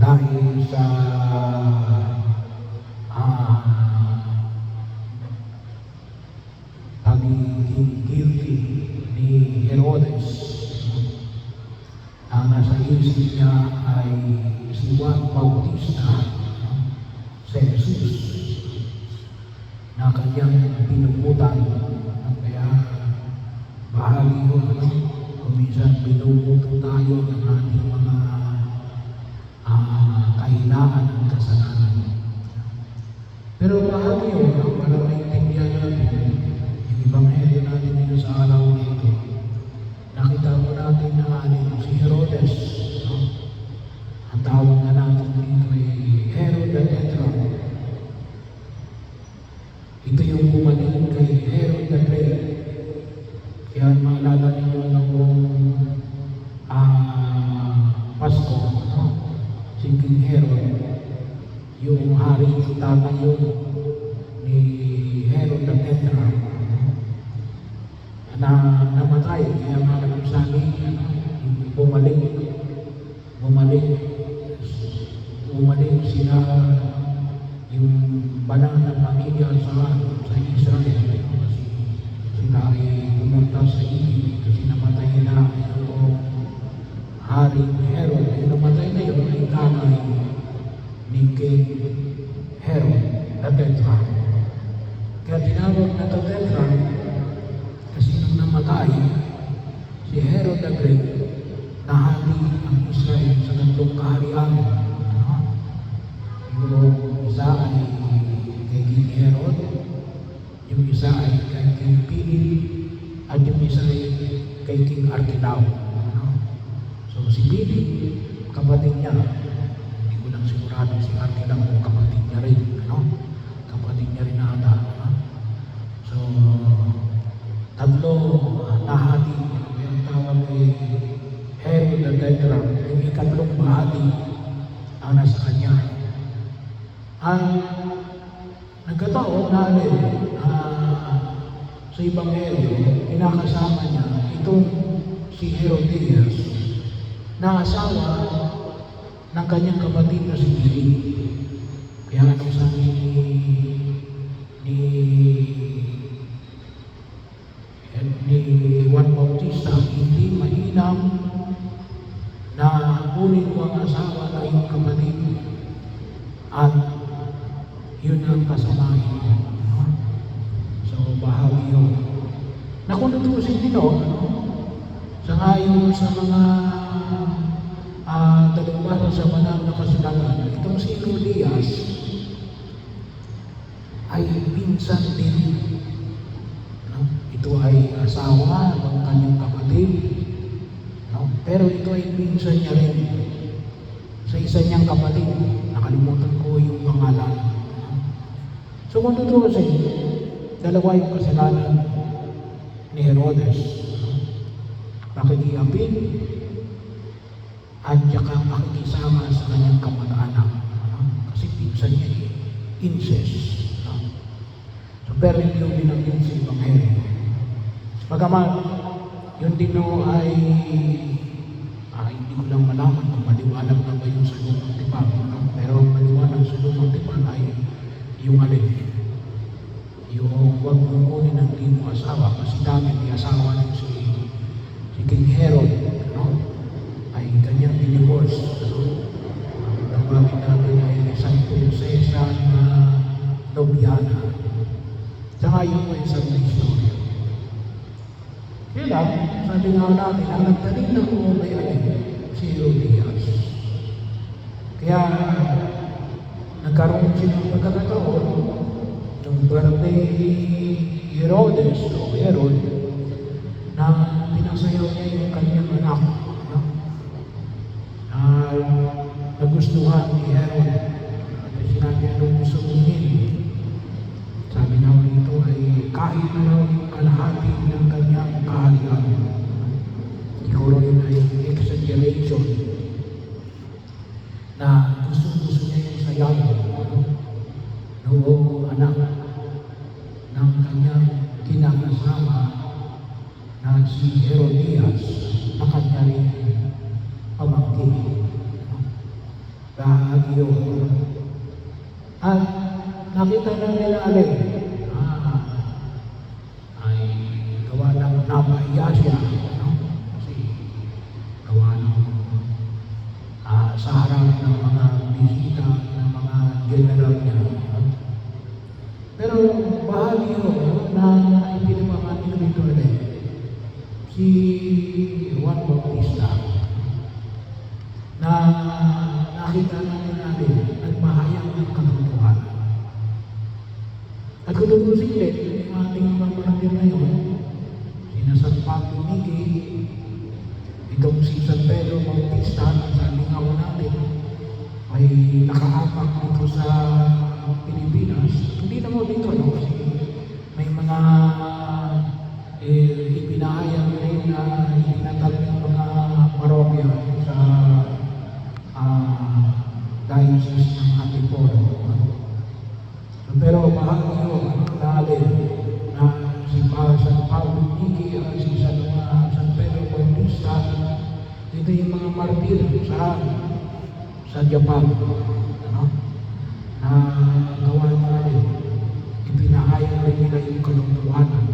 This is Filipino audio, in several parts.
dahil sa pagiging guilty ni Herodes. Ang nasa isip niya ay si Juan Bautista, si Jesus, na kanyang pinuputan. Kaya bahagi yun, kuminsan pinuputo tayo ng ating mga kahinaan ng kasalanan. Pero bahagi yun, para maintindihan natin yung Ebanghelyo natin ngayon sa araw nito, nakita mo natin na si Herodes, ang tawag na natin dito ay Herod the Tetrarch. Ito yung pumaling kay Herod the Great. Kaya maalala ninyo noong Pasko, si King Herod, yung hari yung tatayo ni Herod the Tetrarch, na namatay. Kaya nga nagsabi, bumalik sila yung banal na pamilya sa Israel. Kasi sila ay pumunta sa Egypt kasi namatay na yung hari ni Herod. Yung namatay na yun ay tatay ni King Herod the Tetrarch. Kaya tinawag na the Tetrarch kasi nung namatay si Herod the Great, nahati ang Israel sa tatlong kaharian. Yung isa ay kay King Herod, yung isa ay kay King Philip, at yung isa ay kay King Archelao. So si Philip, kapatid niya, hindi ko lang sigurado si Archelao kung kapatid niya rin. Kapatid niya rin ata. So tatlo nahati, yung tawag ay Herod the Tetrarch, yung ikatlong bahagi ang nasa kanya. Nagkataon na sa Ebanghelyo, kinakasama niya itong si Herodias na asawa ng kanyang kapatid na si Philip. Kaya anong sabi ni Juan Bautista, hindi mainam na kunin mo ang asawa ng iyong kapatid at yun ang kasamahin. So bahagi yun. Na kung natusin din sa ngayon sa mga talumbara sa banal na kasulatan, itong si Herodias ay pinsan din. Ito ay asawa ng kanyang kapatid, pero ito ay pinsan niya rin sa isa niyang kapatid. Nakalimutan ko yung pangalan. So kung tutusin, dalawa yung kasalanan ni Herodes. Pakikiapin at saka pakikisama sa kanyang kamag-anak. Kasi pinsan niya incest. So pero hindi yung binanggit sa Ebanghelyo. Bagaman, yun din ay hindi ko lang malaman kung maliwanag na ba yung sa lumang tipan. Pero maliwanag sa lumang tipan ay yung yung huwag mong kunin ng di mo asawa, kasi dami may asawa ng si King Herod, ay kanyang dinivorce. Tawagin natin ay isang prinsesa na Nobiana. Saka yun ay isang istorya. Kaya lang, sabi nga natin, ang nagtanim ng umay ay si Herodias. Kaya nagkaroon silang pagkakataon ng birthday ni Herodes o Herod na pinasayaw niya yung kanyang anak. Nagustuhan ni Herod at sinabi anong gusto mong sabi nga nito ay kahit na raw yung kalahati ng kanyang kaharian. Siguro yun ay exaggeration na gusto niya yung sayaw noong anak ng kanyang kinakasama na si Herodias na kanya rin pamangkin. bahagi yun. At nakita na nila alin, ay gawa ng napahiya siya, no? Kasi gawa ng sa harap ng mga bisita, ng mga general niya. No? Pero bahagi yun na ipinamamani ko dito alin, si Juan Bautista, na nakita natin nagpahayag ng katotohanan. At kung tutusin din, yung ating mga martir ngayon, sina San Pablo Miki, itong si San Pedro Bautista, na sabi nga ko natin, ay nakahapak dito sa Pilipinas. Hindi naman dito, no? Kasi may mga ipinahayag rin na itinatag ng mga parokya sa diocese ng Antipolo. So, pero bahagi yun, dahil na si San Pablo Miki at si San Pedro Bautista, ito yung mga martir sa Japan, ano? Na gawa natin, ipinahayag rin nila yung katotohanan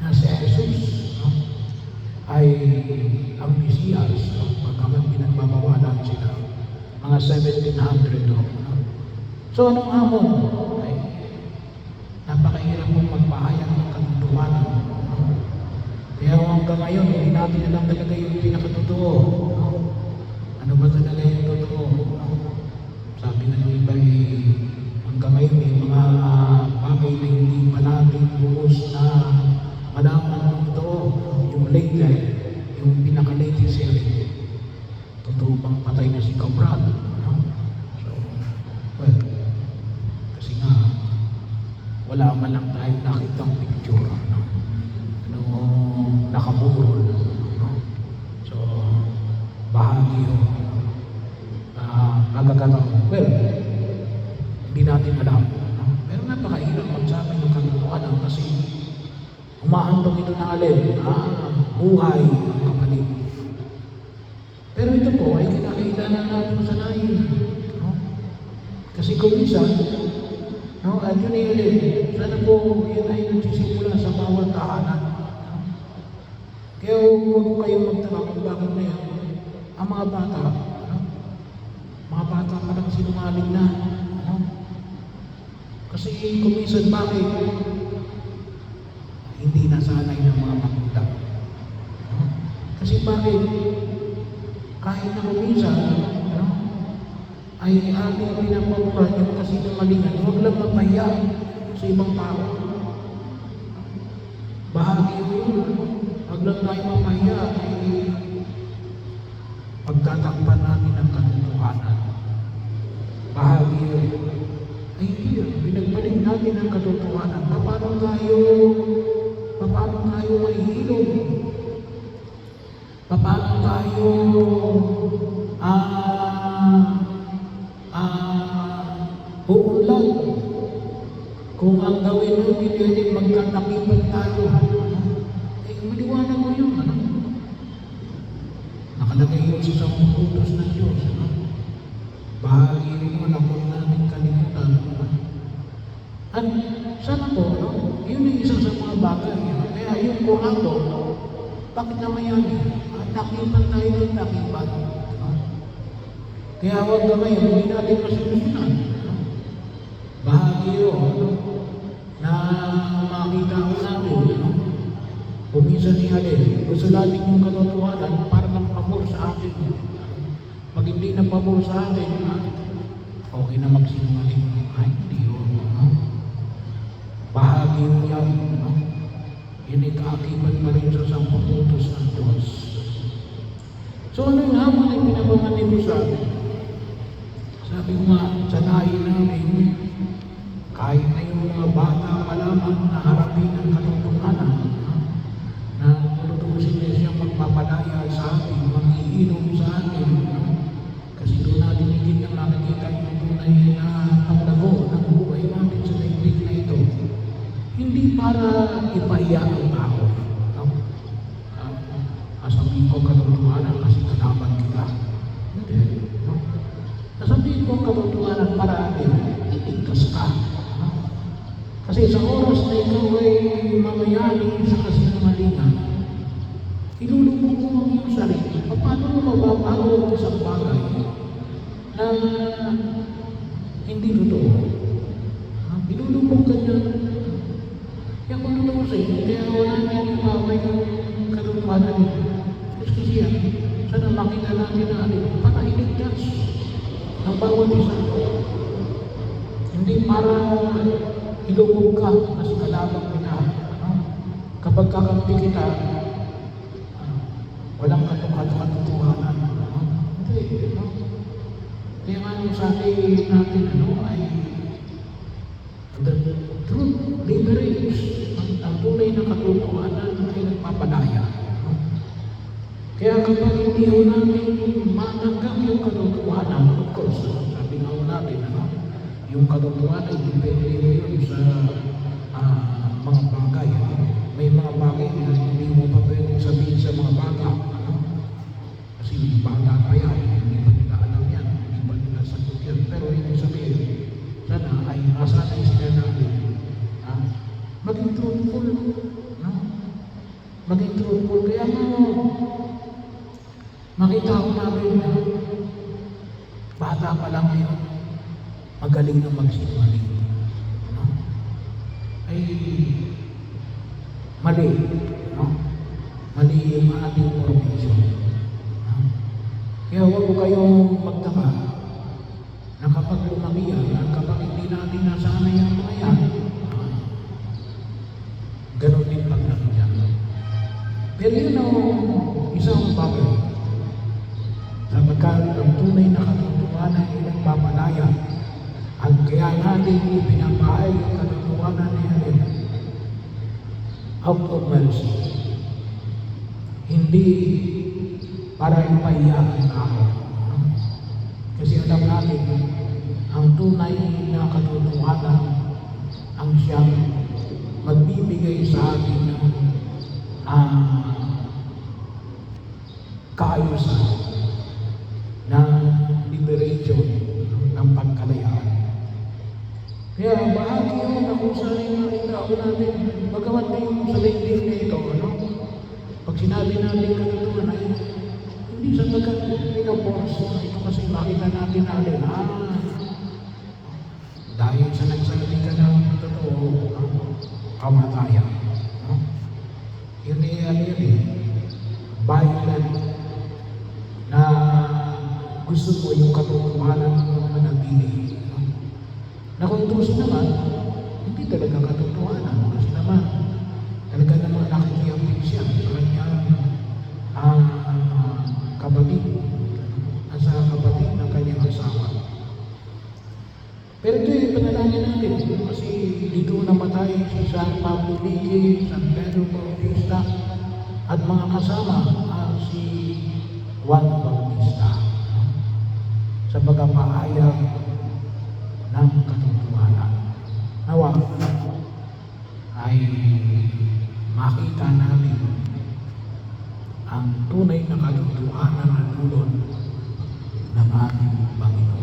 na si Jesus, no? Ay ang Mesiyas, no? Pagkaman pinagbabawalan sila, mga 1700 no? So anong hamon? Ay napakahirap mong magpahayag ng katotohanan, no? Kaya hanggang ngayon, hindi natin alam talaga yung pinakatotoo, no? Ano ba talaga yung totoo? No? Sabi na yung iba, hanggang ngayon may mga bagay na hindi pa natin buhos na malaman ng totoo. Yung lately, yung pinaka-latest series, totoo bang patay na si Cabral? No? So, well, kasi nga, wala man lang tayong nakitang picture, no? Nung nakaburol, no? So, bahagi yun. Kagagataon. Well, hindi natin alam, no? Pero napakahirap magsabi ng katotohanan kasi umahandong ito na alin, buhay ang kapatid. Pero ito po ay kinakailangan natin sanayin, no? Kasi kung minsan, no, at yun ay alin, sana po yun ay nagsisimula sa bawat tahanan, no? Kaya huwag ko kayong magtaka kung bakit na yan ang mga bata, no? Mga bata pa lang sinungaling na, no? Kasi kung minsan bakit hindi nasanay ng mga magulang, no? Kasi bakit kahit na minsan, no, ay ating pinapaburan yung kasinungalingan, huwag lang mapahiya sa ibang tao. Bahagi yun, huwag lang tayo mapahiya, ay pagtatakpan natin ang katotohanan. Bahagi yun. Ay hindi yun, pinagbalik natin ang katotohanan. Paano tayo mahihilom? Paano tayo uunlad? Kung ang gawin natin yun, magkatakipan tayo. Eh, maliwanag mo yun, ano? Nakalagay yun sa 10 utos ng Diyos, ano? Bahagi rin mo na kung natin kalimutan, ano? At sana po, no? Yun yung isa sa mga bagay, ano? Kaya yung kurado, bakit naman yan? Takipan tayo ng takipan, no? Kaya huwag na ngayon, hindi natin masolusyonan, no? Bahagi yun, no? Na makita ko namin, no? Kung minsan ni Halil, gusto natin yung katotohanan para ng pabor sa atin. Pag hindi na pabor sa atin, okay na magsinungaling. Ay, hindi yun, no? Bahagi yun yan, no? Yun ay kaakibat pa rin sa 10 utos ng Diyos. So ano yung hamon ay pinabanganin mo sa atin? Sabi ko nga, sanayin namin, kahit na yung mga bata malaman na harapin ang katotohanan, na tutusin niya siyang magpapalaya sa atin, mag-iinom sa atin, no? Kasi doon natin higit ang nakikita yung tunay na paglago ng buhay natin sa daigdig na ito. Hindi para ipahiya ang tao, no? Sabihin ko katotohanan kasi kalaban kita. Hindi, no? Sasabihin ko ang katotohanan para itigtas ka. Kasi sa oras na ikaw ay mamayani sa kasinungalingan, ilulubog mo ang iyong sarili. Paano mo mababago ang isang bagay na hindi totoo? Ilulubog ka niya. Kaya kung totoo sa'yo, kaya wala na yung ibabay yung katotohanan nito. Kasi siya, sana makita natin na para iligtas ng bawat isa. Hindi para ilubog ka kasi kalabang kita. Kapag kakampi kita, walang katotohanan. Hindi. Kaya nga yung sabi natin ay the truth liberates. Ang tunay na katotohanan ay nagpapalaya. Kaya kapag hindi ho namin matanggap yung katotohanan, of course, sabi nga ho natin, yung katotohanan ay depende yun sa mga bagay. May mga bagay na hindi mo pa pwedeng sabihin sa mga bata. Kasi bata pa yan, hindi pa nila alam yan, hindi pa nila sagot yan. Pero ibig sabihin, sana ay masanay sila natin maging truthful. Maging truthful. Kaya makita ko namin bata pa lang ngayon, magaling na magsinungaling. Ay mali. Mali yung ating formation. Kaya huwag ko kayong magtaka na kapag lumaki yan, at kapag hindi natin nasanay ang mga yan, ganon din paglaki yan. Pero yun ang isang bagay. Sapagkat ang tunay na katotohanan ay nagpapalaya at kaya natin ipinapahay ang katotohanan niya out of mercy. Hindi para ipahiya ang tao. Kasi alam natin, ang tunay na katotohanan ang siyang magbibigay sa atin ng kaayusan, ng liberation, ng pagkalayaan. Kaya bahagi yun na kung saan yung nakita ko natin, bagamat na yung sa daigdig na ito, pag sinabi natin katotohanan ay hindi sa pagka-pinaforce ito kasi makita natin natin, dahil sa nagsabi ka ng totoo, kamatayan. Yun violent na gusto mo yung katotohanan ng manatili. Na kung tusin naman, hindi talaga katotohanan. Kasi naman, talaga naman nakikiapin siya sa kanyang kapatid, sa kapatid ng kanyang asawa. Pero ito yung panalangin natin kasi dito namatay si San Pablo Lique, San Pedro Bautista at mga kasama si Juan Bautista sa pagpapahayag ng katotohanan. Nawa ay makita namin ang tunay na katotohanan na dulot ng ating Panginoon.